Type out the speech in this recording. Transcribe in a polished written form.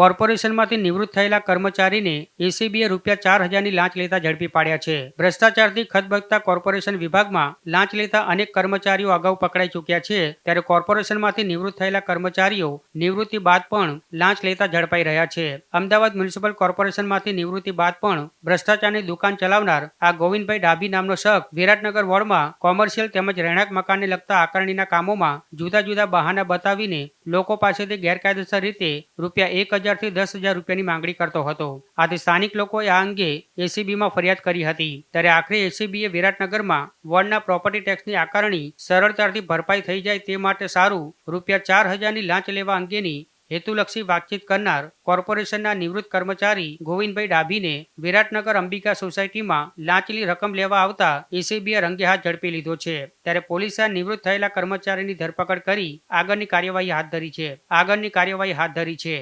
કોર્પોરેશનમાંથી નિવૃત્ત થયેલા કર્મચારીને એસીબીએ ₹4,000ની લાંચ લેતા ઝડપી પાડ્યા છે। ભ્રષ્ટાચારથી ખતબગતા કોર્પોરેશન વિભાગમાં લાંચ લેતા અનેક કર્મચારીઓ અગાઉ પકડાઈ ચૂક્યા છે, ત્યારે કોર્પોરેશનમાંથી નિવૃત્ત થયેલા કર્મચારીઓ નિવૃત્તિ બાદ પણ લાંચ લેતા ઝડપાઈ રહ્યા છે। અમદાવાદ મ્યુનિસિપલ કોર્પોરેશનમાંથી નિવૃત્તિ બાદ પણ ભ્રષ્ટાચારની દુકાન ચલાવનાર આ ગોવિંદભાઈ ડાભી નામનો શખ્સ વિરાટનગર વોર્ડમાં કોમર્શિયલ તેમજ રહેણાંક મકાનને લગતા આકારણીના કામોમાં જુદા જુદા બહાના બતાવીને લોકો પાસેથી ગેરકાયદેસર રીતે ₹1,000 થી ₹10,000ની માંગણી કરતો હતો। આથી સ્થાનિક લોકોએ આ અંગે એસીબીમાં ફરિયાદ કરી હતી, ત્યારે આખરે એસીબીએ વિરાટનગરમાં વોર્ડના પ્રોપર્ટી ટેક્સની આકારણી સરળતાથી ભરપાઈ થઈ જાય તે માટે સારું ₹4,000ની લાંચ લેવા અંગેની હેતુલક્ષી વાતચીત કરનાર કોર્પોરેશનના નિવૃત્ત કર્મચારી ગોવિંદભાઈ ડાભીને વિરાટનગર અંબિકા સોસાયટીમાં લાંચની રકમ લેવા આવતા એસીબીએ રંગે હાથ ઝડપી લીધો છે। ત્યારે પોલીસે નિવૃત્ત થયેલા કર્મચારીની ધરપકડ કરી આગળની કાર્યવાહી હાથ ધરી છે।